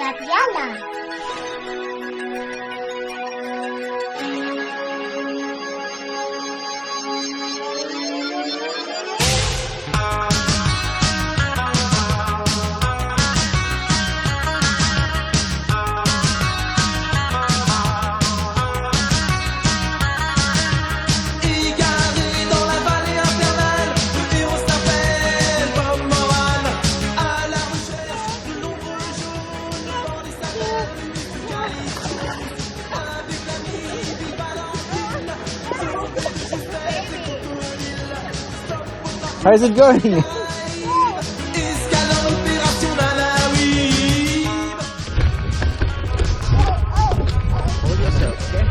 Gabriella. How's it going? Hold yourself, okay?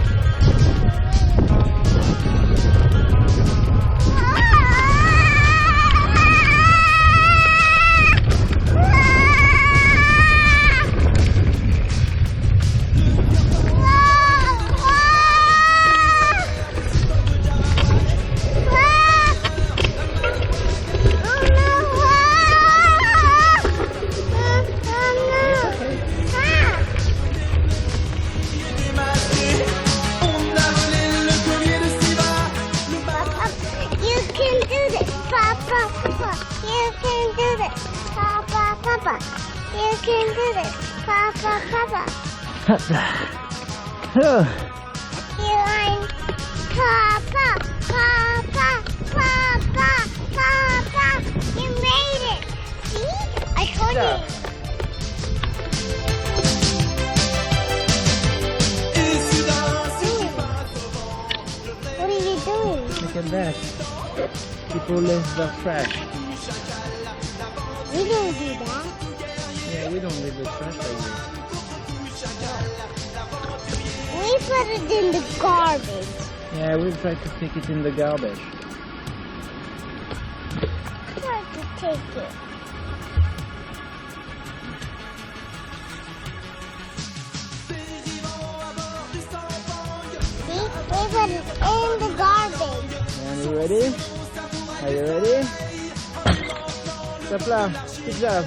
Papa, you can do this. Papa, Papa. Oh. You are Papa, Papa, Papa, Papa. You made it. See? I told you. What are you doing? Look at that. People leave the trash. We don't do that. Yeah, we don't leave the trash like this. We put it in the garbage. Yeah, we try to take it in the garbage. Try to take it. See? We put it in the garbage. And you ready? Are you ready? Stop là, good job.